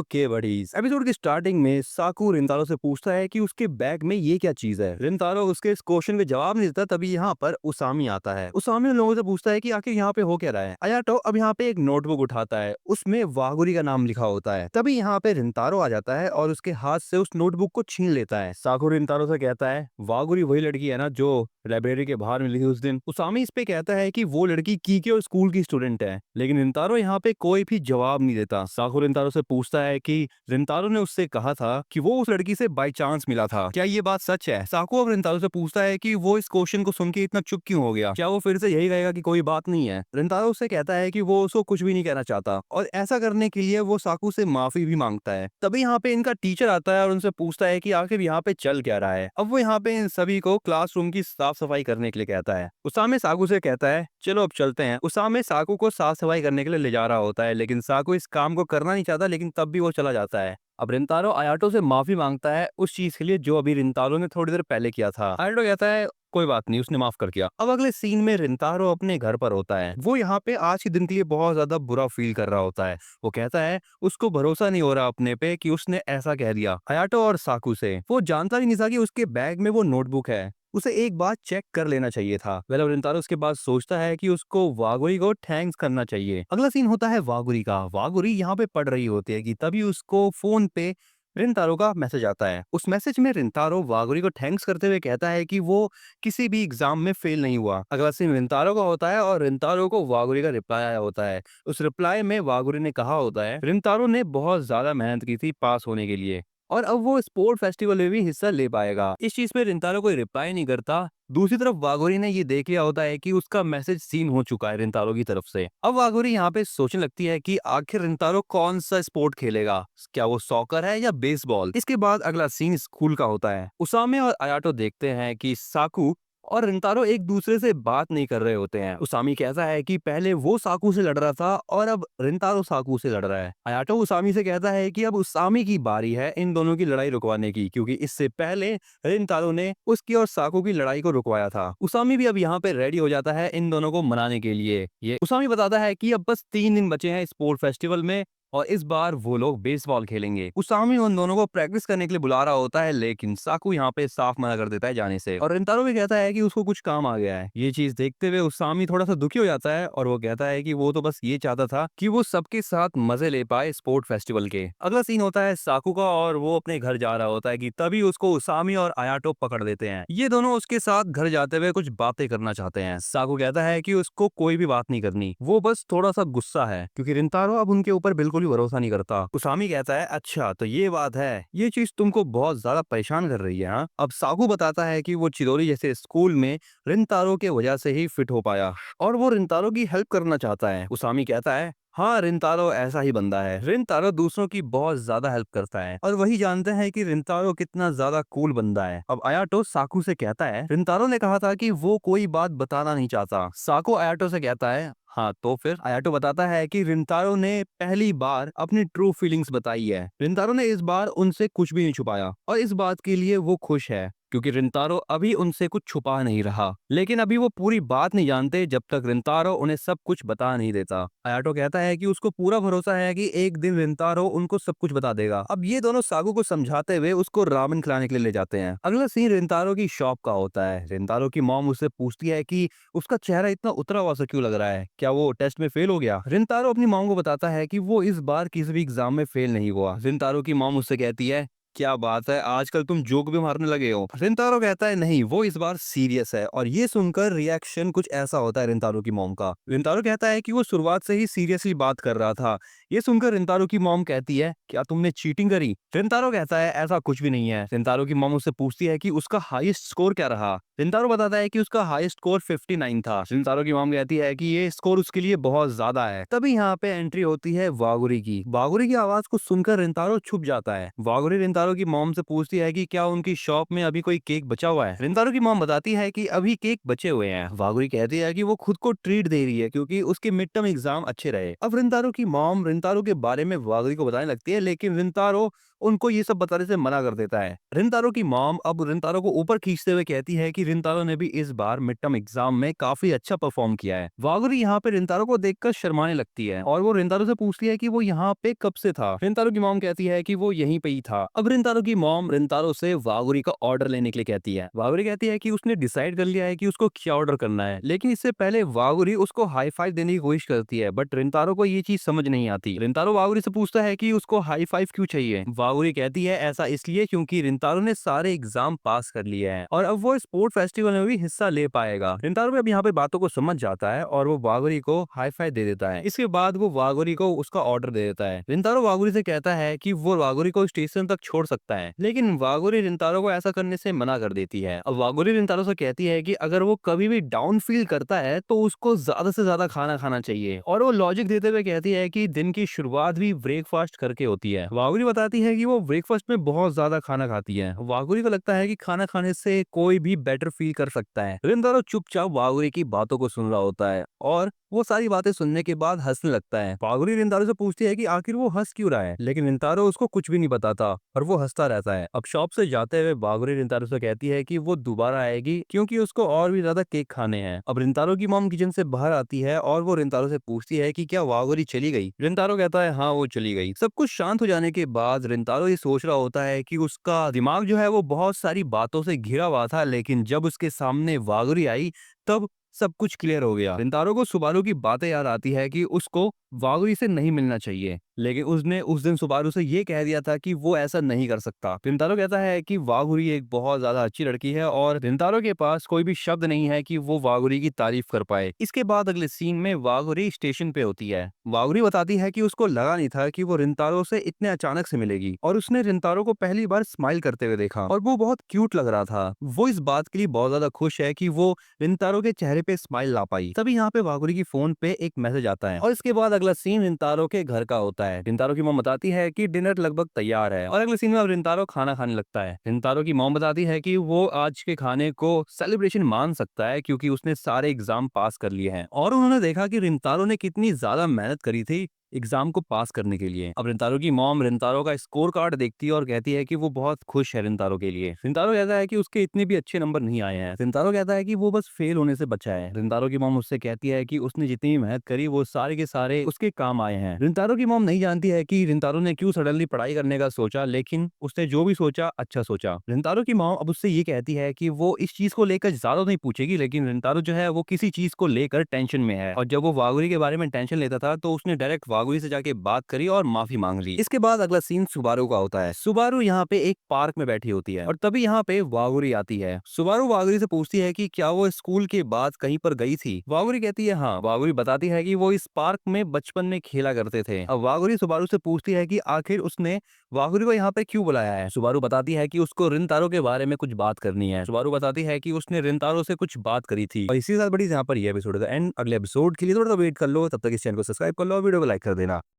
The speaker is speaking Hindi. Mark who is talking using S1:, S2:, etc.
S1: ओके बडीज, एपिसोड की स्टार्टिंग में साकू रिंतारो से पूछता है कि उसके बैग में ये क्या चीज है। रिंतारो उसके इस क्वेश्चन के जवाब नहीं देता। तभी यहाँ पर उसामी आता है। उसामी उन लोगों से पूछता है कि आखिर यहाँ पे हो क्या रहा है। अयाटो अब यहाँ पे एक नोटबुक उठाता है, उसमें वागुरी का नाम लिखा होता है। तभी यहाँ पे रिंतारो आ जाता है और उसके हाथ से उस नोटबुक को छीन लेता है। साकू रिंतारो से कहता है वागुरी वही लड़की है ना जो लाइब्रेरी के बाहर मिली थी उस दिन। उसामी इस पे कहता है कि वो लड़की कीके और स्कूल की स्टूडेंट है, लेकिन रिंतारो यहाँ पे कोई भी जवाब नहीं देता। साकू रिंतारो से पूछता है कि रिंतारो ने उससे कहा था कि वो उस लड़की से बाय चांस मिला था, क्या ये बात सच है। साकू अब रिंतारो से पूछता है कि वो इस क्वेश्चन को सुन के इतना चुप क्यों हो गया, क्या वो फिर से यही कहेगा कि कोई बात नहीं है। रिंतारो उससे कहता है कि वो उसको कुछ भी नहीं कहना चाहता और ऐसा करने के लिए वो साकू से माफी भी मांगता है। तभी यहाँ पे इनका टीचर आता है और उनसे पूछता है कि आखिर यहाँ पे चल क्या रहा है। अब वो यहाँ पे इन सभी को क्लासरूम की साफ सफाई करने के लिए कहता है। उसामे साकू से कहता है चलो अब चलते हैं। उसामे साकू को साफ सफाई करने के लिए ले जा रहा होता है, लेकिन साकू इस काम को करना नहीं चाहता, लेकिन तब भी वो चला जाता है। अब रिंतारो अयाटो से माफी मांगता है उस चीज के लिए जो अभी रिंतारो ने थोड़ी देर पहले किया था। अयाटो कहता है कोई बात नहीं, उसने माफ कर दिया। अब अगले सीन में रिंतारो अपने घर पर होता है। वो यहाँ पे आज के दिन के लिए बहुत ज्यादा बुरा फील कर रहा होता है। वो कहता है उसको भरोसा नहीं हो रहा अपने पे कि उसने ऐसा कह दिया अयाटो और साकू से। वो जानता ही नहीं था कि उसके बैग में वो नोटबुक है, उसे एक बार चेक कर लेना चाहिए था। वेल रिंतारो उसके बाद सोचता है कि उसको वागुरी को थैंक्स करना चाहिए। अगला सीन होता है वागुरी का। वागुरी यहाँ पे पढ़ रही होती है कि तभी उसको फोन पे रिंतारो का मैसेज आता है। उस मैसेज में रिंतारो वागुरी को थैंक्स करते हुए कहता है कि वो किसी भी एग्जाम में फेल नहीं हुआ। अगला सीन रिंतारो का होता है और रिंतारो को वागुरी का रिप्लाई आया होता है। उस रिप्लाई में वागुरी ने कहा होता है रिंतारो ने बहुत ज्यादा मेहनत की थी पास होने के लिए और अब वो स्पोर्ट फेस्टिवल में भी हिस्सा ले पाएगा। इस चीज पे रिंतारो कोई रिप्लाई नहीं करता। दूसरी तरफ वागोरी ने ये देख लिया होता है कि उसका मैसेज सीन हो चुका है रिंतारो की तरफ से। अब वागोरी यहाँ पे सोचने लगती है कि आखिर रिंतारो कौन सा स्पोर्ट खेलेगा, क्या वो सॉकर है या बेसबॉल। इसके बाद अगला सीन स्कूल का होता है। उसामे और अयाटो देखते हैं कि साकू और रिंतारो एक दूसरे से बात नहीं कर रहे होते हैं। उसामी कहता है कि पहले वो साकू से लड़ रहा था और अब रिंतारो साकू से लड़ रहा है। अयाटो उसामी से कहता है कि अब उसामी की बारी है इन दोनों की लड़ाई रुकवाने की, क्योंकि इससे पहले रिंतारो ने उसकी और साकू की लड़ाई को रुकवाया था। उसामी भी अब यहाँ पे रेडी हो जाता है इन दोनों को मनाने के लिए। ये उसामी बताता है कि अब बस 3 दिन बचे हैं स्पोर्ट फेस्टिवल में और इस बार वो लोग बेसबॉल खेलेंगे। उसामी उन दोनों को प्रैक्टिस करने के लिए बुला रहा होता है, लेकिन साकू यहाँ पे साफ मना कर देता है जाने से और रिंतारो भी कहता है कि उसको कुछ काम आ गया है। ये चीज देखते हुए उसामी थोड़ा सा दुखी हो जाता है और वो कहता है कि वो तो बस ये चाहता था कि वो सबके साथ मजे ले पाए स्पोर्ट फेस्टिवल के। अगला सीन होता है साकू का और वो अपने घर जा रहा होता है कि तभी उसको उसामी और अयाटो पकड़ लेते हैं। ये दोनों उसके साथ घर जाते हुए कुछ बातें करना चाहते हैं। साकू कहता है कि उसको कोई भी बात नहीं करनी, वो बस थोड़ा सा गुस्सा है क्योंकि रिंतारो अब उनके ऊपर बिल्कुल भी भरोसा नहीं करता। उसामी कहता है अच्छा तो ये बात है, ये चीज तुमको बहुत ज्यादा परेशान कर रही है हाँ? अब साकू बताता है कि वो चिदोरी जैसे स्कूल में रिंतारो के वजह से ही फिट हो पाया और वो रिंतारो की हेल्प करना चाहता है। उसामी कहता है हाँ रिंतारो ऐसा ही बंदा है। रिंतारो दूसरों की बहुत ज्यादा हेल्प करता है और वही जानते हैं कि रिंतारो कितना ज्यादा कूल बंदा है। अब अयाटो साकू से कहता है रिंतारो ने कहा था कि वो कोई बात बताना नहीं चाहता। साकू अयाटो से कहता है हाँ तो फिर। अयाटो बताता है कि रिंतारो ने पहली बार अपनी ट्रू फीलिंग्स बताई है। रिंतारो ने इस बार उनसे कुछ भी नहीं छुपाया और इस बात के लिए वो खुश है क्योंकि रिंतारो अभी उनसे कुछ छुपा नहीं रहा। लेकिन अभी वो पूरी बात नहीं जानते जब तक रिंतारो उन्हें सब कुछ बता नहीं देता। अयाटो कहता है कि उसको पूरा भरोसा है कि एक दिन रिंतारो उनको सब कुछ बता देगा। अब ये दोनों साकू को समझाते हुए उसको रामेन खिलाने के लिए ले जाते हैं। अगला सीन रिंतारो की शॉप का होता है। रिंतारो की मॉम उससे पूछती है कि उसका चेहरा इतना उतरा हुआ सा क्यों लग रहा है, क्या वो टेस्ट में फेल हो गया। रिंतारो अपनी मॉम को बताता है कि वो इस बार किसी भी एग्जाम में फेल नहीं हुआ। रिंतारो की मॉम उससे कहती है क्या बात है, आजकल तुम जोक भी मारने लगे हो। रिंतारो कहता है नहीं वो इस बार सीरियस है और ये सुनकर रिएक्शन कुछ ऐसा होता है रिंतारो की मॉम का। रिंतारो कहता है कि वो शुरुआत से ही सीरियसली बात कर रहा था। ये सुनकर रिंतारो की मॉम कहती है क्या तुमने चीटिंग करी। रिंतारो कहता है ऐसा कुछ भी नहीं है। रिंतारो की मॉम उससे पूछती है कि उसका हाईएस्ट स्कोर क्या रहा। रिंतारो बताता है कि उसका हाईएस्ट स्कोर 59 था। रिंतारो की मॉम कहती है कि ये स्कोर उसके लिए बहुत ज्यादा है। तभी यहाँ पे एंट्री होती है वागुरी की। वागुरी की आवाज को सुनकर रिंतारो छुप जाता है। वागुरी रिंतारो रिंतारो की मॉम से पूछती है कि क्या उनकी शॉप में अभी कोई केक बचा हुआ है। रिंतारो की मॉम बताती है कि अभी केक बचे हुए हैं। वागुरी कहती है कि वो खुद को ट्रीट दे रही है क्योंकि उसके मिड टर्म एग्जाम अच्छे रहे। अब रिंतारो की मॉम रिंतारो के बारे में वागुरी को बताने लगती है, लेकिन रिंतारो उनको ये सब बताने से मना कर देता है। रिंतारो की मॉम अब रिंतारो को ऊपर खींचते हुए कहती है कि रिंतारो ने भी इस बार मिड टर्म एग्जाम में काफी अच्छा परफॉर्म किया है। वागुरी यहाँ पे रिंतारो को देखकर शर्माने लगती है और वो रिंतारो से पूछती है कि वो यहाँ पे कब से था। रिंतारो की मॉम कहती है कि वो यहीं पे ही था। अब रिंतारो की मॉम रिंतारो से वागुरी का ऑर्डर लेने के लिए कहती है। वागुरी कहती है कि उसने डिसाइड कर लिया है कि उसको क्या ऑर्डर करना है, लेकिन इससे पहले वागुरी उसको हाई फाइव देने की कोशिश करती है, बट रिंतारो को ये चीज समझ नहीं आती। रिंतारो वागुरी से पूछता है कि उसको हाई फाइव क्यों चाहिए। वागुरी कहती है ऐसा इसलिए क्योंकि रिंतारो ने सारे एग्जाम पास कर लिए हैं और अब वो स्पोर्ट फेस्टिवल में भी हिस्सा ले पाएगा। रिंतारो भी अब यहाँ पे बातों को समझ जाता है और वो वागुरी को हाई फाइव दे देता है। इसके बाद वो वागुरी को उसका ऑर्डर दे देता है। रिंतारो वागुरी से कहता है कि वो वागुरी को स्टेशन तक छोड़ सकता है, लेकिन वागुरी रिंतारो को ऐसा करने से मना कर देती है। अब वागुरी रिंतारो से कहती है कि अगर वो कभी भी डाउन फील करता है तो उसको ज्यादा से ज्यादा खाना खाना चाहिए, और वो लॉजिक देते हुए कहती है कि दिन की शुरुआत भी ब्रेकफास्ट करके होती है। वागुरी बताती है कि वो ब्रेकफास्ट में बहुत ज्यादा खाना खाती है। वागुरी को लगता है कि खाना खाने से कोई भी बेटर फील कर सकता है। रिंतारो चुपचाप वागुरी की बातों को सुन रहा होता है और वो सारी बातें सुनने के बाद हंसने लगता है। वागुरी रिंतारो से पूछती है कि आखिर वो हंस क्यों रहा है, लेकिन रिंतारो उसको कुछ भी नहीं बताता और वो हंसता रहता है। अब शॉप से जाते हुए वागुरी रिंतारो से कहती है कि वो दोबारा आएगी क्योंकि उसको और भी ज्यादा केक खाने हैं। अब रिंतारो की मॉम किचन से बाहर आती है और वो रिंतारो से पूछती है कि क्या वागुरी चली गई। रिंतारो कहता है हाँ वो चली गई। सब कुछ शांत हो जाने के बाद रिंतारो ये सोच रहा होता है कि उसका दिमाग जो है वो बहुत सारी बातों से घिरा हुआ था, लेकिन जब उसके सामने वागुरी आई तब सब कुछ क्लियर हो गया। रिंतारो को सुबारू की बातें याद आती है कि उसको वागुरी से नहीं मिलना चाहिए, लेकिन उसने उस दिन सुबारू से ये कह दिया था कि वो ऐसा नहीं कर सकता। रिंतारो कहता है कि वागुरी एक बहुत ज्यादा अच्छी लड़की है और रिंतारो के पास कोई भी शब्द नहीं है कि वो वागुरी की तारीफ कर पाए। इसके बाद अगले सीन में वागुरी स्टेशन पे होती है। वागुरी बताती है कि उसको लगा नहीं था कि वो रिंतारो से इतने अचानक से मिलेगी और उसने रिंतारो को पहली बार स्माइल करते हुए देखा और वो बहुत क्यूट लग रहा था। वो इस बात के लिए बहुत ज्यादा खुश है कि वो रिंतारो के चेहरे पे स्माइल ला पाई। तभी यहाँ पे वागुरी की फोन पे एक मैसेज आता है और इसके बाद अगला सीन रिंतारो के घर का होता है। रिंतारो की मॉम बताती है कि डिनर लगभग तैयार है और अगले सीन में अब रिंतारो खाना खाने लगता है। रिंतारो की मॉम बताती है कि वो आज के खाने को सेलिब्रेशन मान सकता है क्योंकि उसने सारे एग्जाम पास कर लिए हैं और उन्होंने देखा कि रिंतारो ने कितनी ज्यादा मेहनत करी थी एग्जाम को पास करने के लिए। अब रिंतारो की मॉम रिंतारो का स्कोर कार्ड देखती है और कहती है कि वो बहुत खुश है रिंतारो के लिए। रिंतारो कहता है कि उसके इतने भी अच्छे नंबर नहीं आए हैं। रिंतारो कहता है कि वो बस फेल होने से बचा है। रिंतारो की मॉम उससे कहती है कि उसने जितनी भी मेहनत करी वो सारे के सारे उसके काम आए हैं। रिंतारो की मॉम नहीं जानती है कि रिंतारो ने क्यों सडनली पढ़ाई करने का सोचा, लेकिन उसने जो भी सोचा अच्छा सोचा। रिंतारो की मॉम अब उससे ये कहती है कि वो इस चीज को लेकर ज्यादा नहीं पूछेगी, लेकिन रिंतारो जो है वो किसी चीज को लेकर टेंशन में है और जब वो वागुरी के बारे में टेंशन लेता था तो उसने डायरेक्ट वागुरी से जाके बात करी और माफी मांग ली। इसके बाद अगला सीन सुबारू का होता है। सुबारू यहाँ पे एक पार्क में बैठी होती है और तभी यहाँ पे वागुरी आती है। सुबारू वागुरी से पूछती है कि क्या वो स्कूल के बाद कहीं पर गई थी। वागुरी कहती है हाँ। वागुरी बताती है कि वो इस पार्क में बचपन में खेला करते थे। अब वागुरी सुबारू से पूछती है कि आखिर उसने वागुरी को यहाँ पे क्यों बुलाया है। सुबारू बताती है कि उसको रिंतारो के बारे में कुछ बात करनी है। सुबारू बताती है कि उसने रिंतारो से कुछ बात करी थी। और इसी के साथ बड़ी यहाँ पर ये एपिसोड है एंड अगले एपिसोड के लिए थोड़ा सा वेट कर लो, तब तक इस चैनल को सब्सक्राइब कर लो और वीडियो को लाइक कर देना।